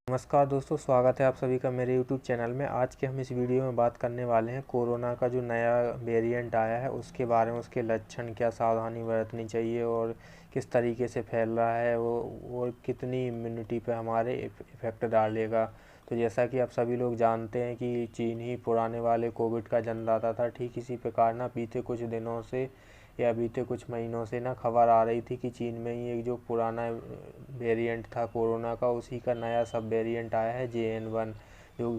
नमस्कार दोस्तों, स्वागत है आप सभी का मेरे YouTube चैनल में। आज के हम इस वीडियो में बात करने वाले हैं कोरोना का जो नया वेरिएंट आया है उसके बारे में, उसके लक्षण, क्या सावधानी बरतनी चाहिए और किस तरीके से फैल रहा है वो कितनी इम्यूनिटी पे हमारे इफ़ेक्ट डालेगा। तो जैसा कि आप सभी लोग जानते हैं कि चीन ही पुराने वाले कोविड का जन्मदाता था। ठीक इसी प्रकार ना बीते कुछ दिनों से या बीते कुछ महीनों से ना खबर आ रही थी कि चीन में ही एक जो पुराना वेरिएंट था कोरोना का, उसी का नया सब वेरिएंट आया है JN1,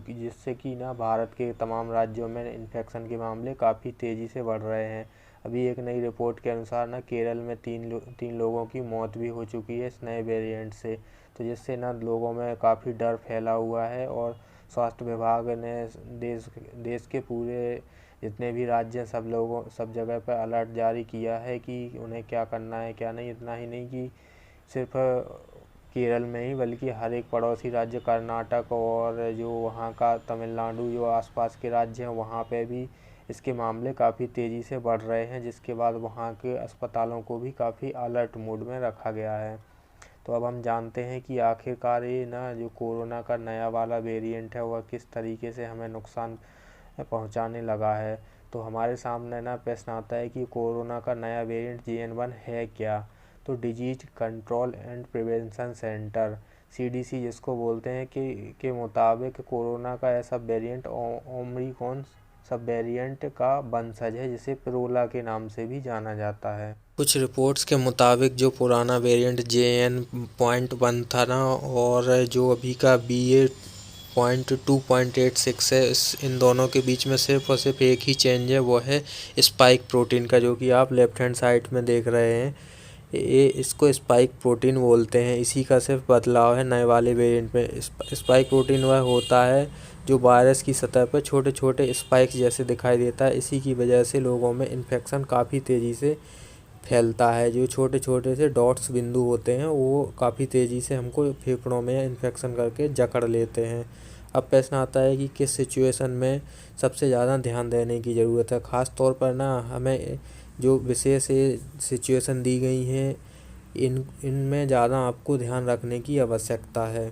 जिससे कि ना भारत के तमाम राज्यों में इन्फेक्शन के मामले काफ़ी तेज़ी से बढ़ रहे हैं। अभी एक नई रिपोर्ट के अनुसार ना केरल में तीन लोगों की मौत भी हो चुकी है इस नए वेरिएंट से। तो जिससे ना लोगों में काफ़ी डर फैला हुआ है और स्वास्थ्य विभाग ने देश के पूरे जितने भी राज्य हैं सब जगह पर अलर्ट जारी किया है कि उन्हें क्या करना है क्या नहीं। इतना ही नहीं कि सिर्फ केरल में ही बल्कि हर एक पड़ोसी राज्य कर्नाटक और जो वहाँ का तमिलनाडु, जो आसपास के राज्य हैं, वहाँ पे भी इसके मामले काफ़ी तेज़ी से बढ़ रहे हैं, जिसके बाद वहाँ के अस्पतालों को भी काफ़ी अलर्ट मोड में रखा गया है। तो अब हम जानते हैं कि आखिरकार ये ना जो कोरोना का नया वाला वेरिएंट है वह किस तरीके से हमें नुकसान पहुंचाने लगा है। तो हमारे सामने ना प्रश्न आता है कि कोरोना का नया वेरिएंट JN1 है क्या। तो disease control and prevention centre CDC जिसको बोलते हैं के मुताबिक कोरोना का ऐसा वेरिएंट ओमिक्रॉन सब वेरिएंट का वंशज है, जिसे प्रोला के नाम से भी जाना जाता है। कुछ रिपोर्ट्स के मुताबिक जो पुराना वेरिएंट JN.1 था ना, और जो अभी का BA.2.86 है, इन दोनों के बीच में सिर्फ और सिर्फ एक ही चेंज है, वो है स्पाइक प्रोटीन का, जो कि आप लेफ्ट हैंड साइड में देख रहे हैं। ये इसको स्पाइक प्रोटीन बोलते हैं। इसी का सिर्फ बदलाव है नए वाले वेरिएंट में। स्पाइक प्रोटीन वह होता है जो वायरस की सतह पर छोटे छोटे स्पाइक्स जैसे दिखाई देता है। इसी की वजह से लोगों में इन्फेक्शन काफ़ी तेज़ी से फैलता है। जो छोटे छोटे से डॉट्स बिंदु होते हैं वो काफ़ी तेज़ी से हमको फेफड़ों में इन्फेक्शन करके जकड़ लेते हैं। अब प्रश्न आता है कि किस सिचुएशन में सबसे ज़्यादा ध्यान देने की ज़रूरत है। ख़ास तौर पर ना हमें जो विशेष सिचुएशन दी गई हैं इनमें ज़्यादा आपको ध्यान रखने की आवश्यकता है।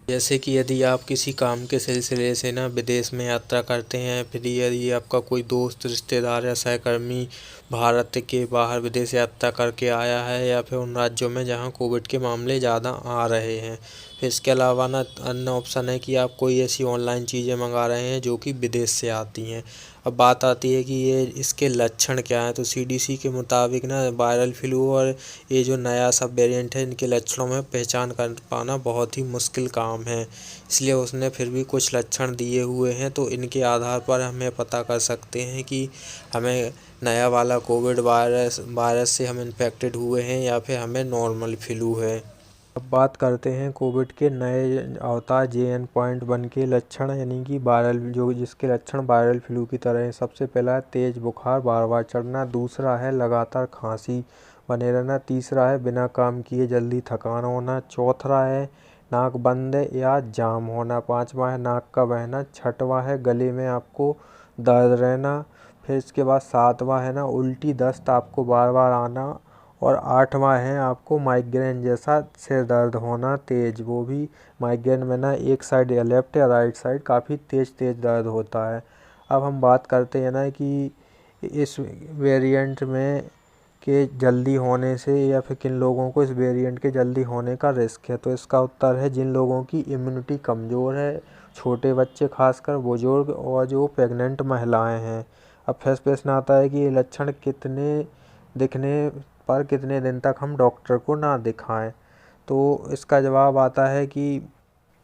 जैसे कि यदि आप किसी काम के सिलसिले से ना विदेश में यात्रा करते हैं, फिर यदि आपका कोई दोस्त, रिश्तेदार या सहकर्मी भारत के बाहर विदेश यात्रा करके आया है, या फिर उन राज्यों में जहां कोविड के मामले ज़्यादा आ रहे हैं। फिर इसके अलावा ना अन्य ऑप्शन है कि आप कोई ऐसी ऑनलाइन चीज़ें मंगा रहे हैं जो कि विदेश से आती हैं। अब बात आती है कि ये इसके लक्षण क्या हैं। तो CDC के मुताबिक ना वायरल फ्लू और ये जो नया सब वेरिएंट है, इनके लक्षणों में पहचान कर पाना बहुत ही मुश्किल काम है। इसलिए उसने फिर भी कुछ लक्षण दिए हुए हैं, तो इनके आधार पर हमें पता कर सकते हैं कि हमें नया वाला कोविड वायरस से हम इन्फेक्टेड हुए हैं या फिर हमें नॉर्मल फ्लू है। अब बात करते हैं कोविड के नए अवतार JN.1 के लक्षण, यानी कि वायरल, जो जिसके लक्षण वायरल फ्लू की तरह हैं। सबसे पहला है तेज बुखार, बार बार चढ़ना। दूसरा है लगातार खांसी बने रहना। तीसरा है बिना काम किए जल्दी थकान होना। चौथा है नाक बंद या जाम होना। पांचवा है नाक का बहना। छठवां है गले में आपको दर्द रहना। फिर इसके बाद सातवां है ना उल्टी दस्त आपको बार बार आना। और आठवां है आपको माइग्रेन जैसा सिर दर्द होना तेज, वो भी माइग्रेन में ना एक साइड या लेफ्ट या राइट साइड काफ़ी तेज तेज दर्द होता है। अब हम बात करते हैं ना कि इस वेरिएंट में के जल्दी होने से या फिर किन लोगों को इस वेरिएंट के जल्दी होने का रिस्क है। तो इसका उत्तर है जिन लोगों की इम्यूनिटी कमज़ोर है, छोटे बच्चे, खासकर बुजुर्ग और जो प्रेग्नेंट महिलाएं हैं। अब फर्स्ट प्रश्न आता है कि ये लक्षण दिखने पर कितने दिन तक हम डॉक्टर को ना दिखाएं। तो इसका जवाब आता है कि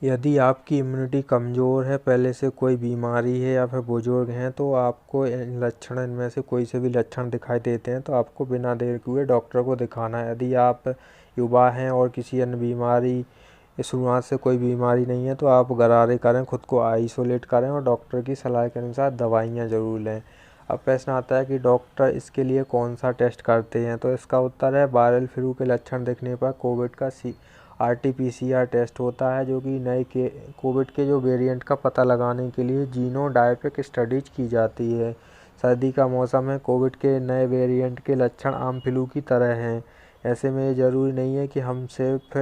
यदि आपकी इम्यूनिटी कमज़ोर है, पहले से कोई बीमारी है या फिर बुजुर्ग हैं, तो आपको इनमें से कोई से भी लक्षण दिखाई देते हैं तो आपको बिना देर हुए डॉक्टर को दिखाना है। यदि आप युवा हैं और किसी अन्य बीमारी, शुरुआत से कोई बीमारी नहीं है, तो आप गरारे करें, खुद को आइसोलेट करें और डॉक्टर की सलाह के अनुसार दवाइयाँ ज़रूर लें। अब प्रश्न आता है कि डॉक्टर इसके लिए कौन सा टेस्ट करते हैं। तो इसका उत्तर है वायरल फ्लू के लक्षण दिखने पर कोविड का RT-PCR टेस्ट होता है, जो कि कोविड के जो वेरिएंट का पता लगाने के लिए जीनोटाइपिक स्टडीज की जाती है। सर्दी का मौसम है, कोविड के नए वेरिएंट के लक्षण आम फ्लू की तरह हैं। ऐसे में ये ज़रूरी नहीं है कि हम सिर्फ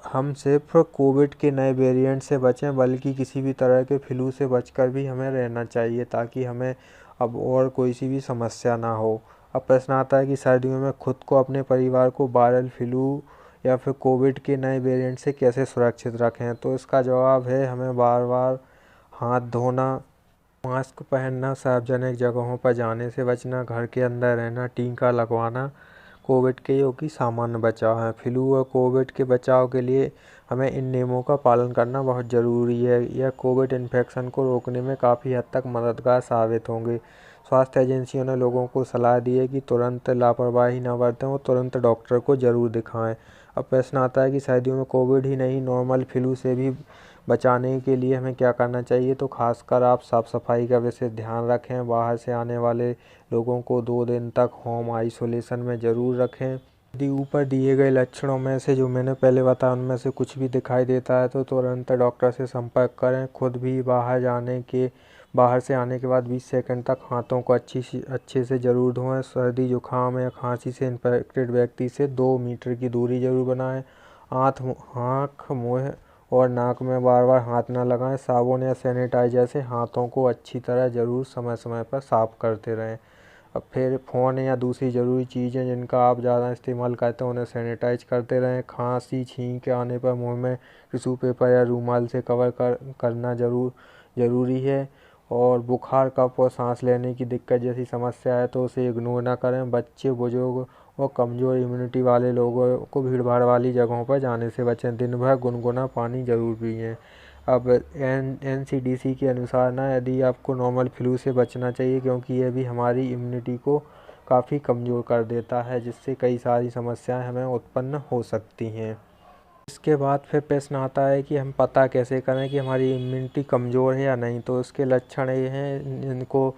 हम सिर्फ कोविड के नए वेरिएंट से बचें, बल्कि किसी भी तरह के फ्लू से बचकर भी हमें रहना चाहिए, ताकि हमें अब और कोई सी भी समस्या ना हो। अब प्रश्न आता है कि सर्दियों में खुद को, अपने परिवार को वायरल फ्लू या फिर कोविड के नए वेरिएंट से कैसे सुरक्षित रखें। तो इसका जवाब है, हमें बार बार हाथ धोना, मास्क पहनना, सार्वजनिक जगहों पर जाने से बचना, घर के अंदर रहना, टीका लगवाना कोविड के जो कि सामान्य बचाव है। फ्लू और कोविड के बचाव के लिए हमें इन नियमों का पालन करना बहुत ज़रूरी है। यह कोविड इन्फेक्शन को रोकने में काफ़ी हद तक मददगार साबित होंगे। स्वास्थ्य एजेंसियों ने लोगों को सलाह दी है कि तुरंत लापरवाही न बरतें और तुरंत डॉक्टर को ज़रूर दिखाएं। अब प्रश्न आता है कि सर्दियों में कोविड ही नहीं, नॉर्मल फ्लू से भी बचाने के लिए हमें क्या करना चाहिए। तो खासकर आप साफ़ सफाई का विशेष ध्यान रखें। बाहर से आने वाले लोगों को 2 दिन तक होम आइसोलेशन में ज़रूर रखें। यदि ऊपर दिए गए लक्षणों में से जो मैंने पहले बताया उनमें से कुछ भी दिखाई देता है तो तुरंत डॉक्टर से संपर्क करें। खुद भी बाहर से आने के बाद 20 सेकंड तक हाथों को अच्छे से ज़रूर धोएं। सर्दी जुकाम या खांसी से इन्फेक्टेड व्यक्ति से 2 मीटर की दूरी ज़रूर बनाएं। आँख, मुँह और नाक में बार बार हाथ न लगाएं। साबुन या सैनिटाइजर से हाथों को अच्छी तरह ज़रूर समय समय पर साफ़ करते रहें। अब फिर फ़ोन या दूसरी ज़रूरी चीज़ें जिनका आप ज़्यादा इस्तेमाल करते हैं उन्हें सैनिटाइज करते रहें। खांसी, छींक आने पर मुंह में टिश्यू पेपर या रूमाल से कवर करना ज़रूरी है। और बुखार, कफ और सांस लेने की दिक्कत जैसी समस्या है तो उसे इग्नोर ना करें। बच्चे, बुजुर्ग और कमज़ोर इम्यूनिटी वाले लोगों को भीड़ भाड़ वाली जगहों पर जाने से बचें। दिन भर गुनगुना पानी ज़रूर पिएं। अब NCDC के अनुसार यदि आपको नॉर्मल फ्लू से बचना चाहिए, क्योंकि यह भी हमारी इम्यूनिटी को काफ़ी कमज़ोर कर देता है, जिससे कई सारी समस्याएं हमें उत्पन्न हो सकती हैं। इसके बाद फिर प्रश्न आता है कि हम पता कैसे करें कि हमारी इम्यूनिटी कमज़ोर है या नहीं। तो इसके लक्षण ये हैं, इनको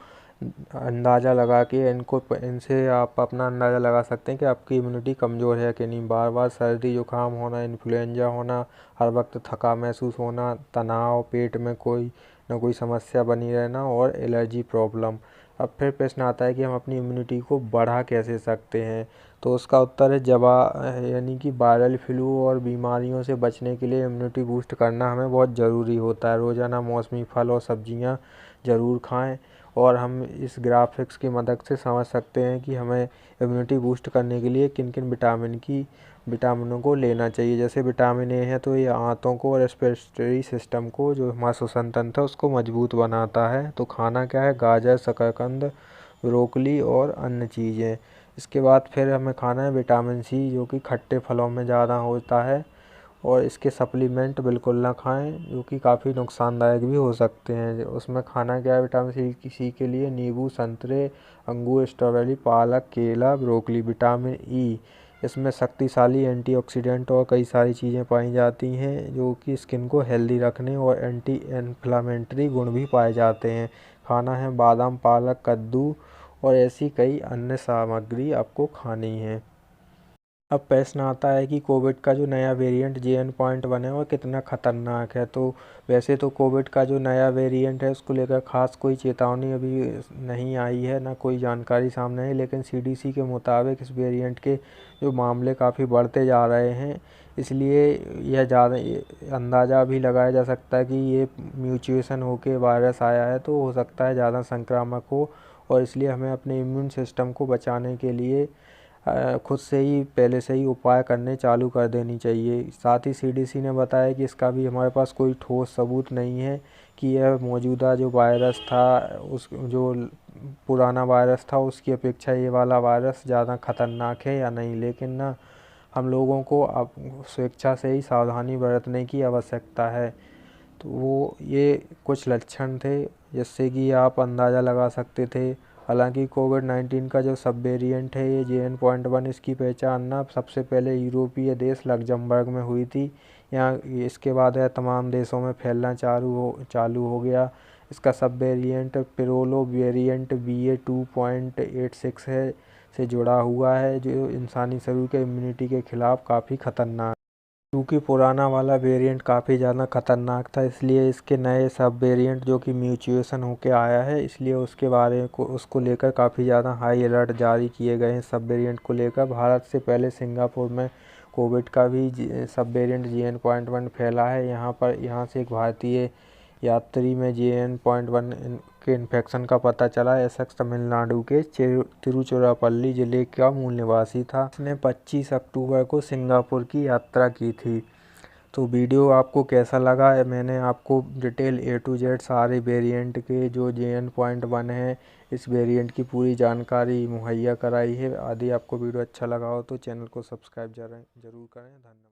अंदाज़ा लगा के इनसे आप अपना अंदाज़ा लगा सकते हैं कि आपकी इम्यूनिटी कमज़ोर है कि नहीं। बार बार सर्दी जुकाम होना, इन्फ्लुएंजा होना, हर वक्त थका महसूस होना, तनाव, पेट में कोई ना कोई समस्या बनी रहना और एलर्जी प्रॉब्लम। अब फिर प्रश्न आता है कि हम अपनी इम्यूनिटी को बढ़ा कैसे सकते हैं। तो उसका उत्तर है यानी कि वायरल फ्लू और बीमारियों से बचने के लिए इम्यूनिटी बूस्ट करना हमें बहुत ज़रूरी होता है। रोज़ाना मौसमी फल और सब्जियां ज़रूर खाएं। और हम इस ग्राफिक्स की मदद से समझ सकते हैं कि हमें इम्यूनिटी बूस्ट करने के लिए किन किन विटामिनों को लेना चाहिए। जैसे विटामिन ए है तो ये आंतों को और रेस्पिरेटरी सिस्टम को, जो हमारा श्वसन तंत्र है, उसको मजबूत बनाता है। तो खाना क्या है, गाजर, शकरकंद, ब्रोकली और अन्य चीज़ें। इसके बाद फिर हमें खाना है विटामिन सी, जो कि खट्टे फलों में ज़्यादा होता है। और इसके सप्लीमेंट बिल्कुल ना खाएं, जो कि काफ़ी नुकसानदायक भी हो सकते हैं। उसमें खाना क्या है विटामिन सी के लिए, नींबू, संतरे, अंगूर, स्ट्रॉबेरी, पालक, केला, ब्रोकली। विटामिन ई, इसमें शक्तिशाली एंटीऑक्सीडेंट और कई सारी चीज़ें पाई जाती हैं जो कि स्किन को हेल्दी रखने और एंटी इन्फ्लामेटरी गुण भी पाए जाते हैं। खाना है बादाम, पालक, कद्दू और ऐसी कई अन्य सामग्री आपको खानी है। अब प्रश्न आता है कि कोविड का जो नया वेरिएंट JN.1 है वो कितना खतरनाक है। तो वैसे तो कोविड का जो नया वेरिएंट है उसको लेकर खास कोई चेतावनी अभी नहीं आई है, ना कोई जानकारी सामने है। लेकिन CDC के मुताबिक इस वेरिएंट के जो मामले काफ़ी बढ़ते जा रहे हैं, इसलिए यह ज़्यादा अंदाज़ा भी लगाया जा सकता है कि ये म्यूटेशन होकर वायरस आया है, तो हो सकता है ज़्यादा संक्रामक हो। और इसलिए हमें अपने इम्यून सिस्टम को बचाने के लिए खुद से ही पहले से ही उपाय करने चालू कर देनी चाहिए। साथ ही CDC ने बताया कि इसका भी हमारे पास कोई ठोस सबूत नहीं है कि यह मौजूदा जो वायरस था, उस जो पुराना वायरस था उसकी अपेक्षा ये वाला वायरस ज़्यादा खतरनाक है या नहीं। लेकिन हम लोगों को अब स्वेच्छा से ही सावधानी बरतने की आवश्यकता है। तो वो ये कुछ लक्षण थे जिससे कि आप अंदाज़ा लगा सकते थे। हालांकि कोविड-19 का जो सब वेरिएंट है ये JN.1, इसकी पहचान सबसे पहले यूरोपीय देश लग्जमबर्ग में हुई थी। यहाँ इसके बाद यह तमाम देशों में फैलना चालू हो गया। इसका सब वेरिएंट पिरोलो वेरिएंट BA.2.86 से जुड़ा हुआ है, जो इंसानी शरीर के इम्यूनिटी के खिलाफ काफ़ी खतरनाक। क्योंकि पुराना वाला वेरिएंट काफ़ी ज़्यादा खतरनाक था, इसलिए इसके नए सब वेरिएंट जो कि म्यूटेशन होके आया है, इसलिए उसको लेकर काफ़ी ज़्यादा हाई अलर्ट जारी किए गए हैं। सब वेरिएंट को लेकर भारत से पहले सिंगापुर में कोविड का भी सब वेरिएंट JN.1 फैला है। यहाँ से एक भारतीय यात्री में JN.1 के इन्फेक्शन का पता चला। ऐसा तमिलनाडु के तिरुचिरापल्ली जिले का मूल निवासी था। इसने 25 अक्टूबर को सिंगापुर की यात्रा की थी। तो वीडियो आपको कैसा लगा है? मैंने आपको डिटेल A to Z सारे वेरिएंट के जो JN.1 है इस वेरिएंट की पूरी जानकारी मुहैया कराई है। यदि आपको वीडियो अच्छा लगा हो तो चैनल को सब्सक्राइब जरूर करें। धन्यवाद।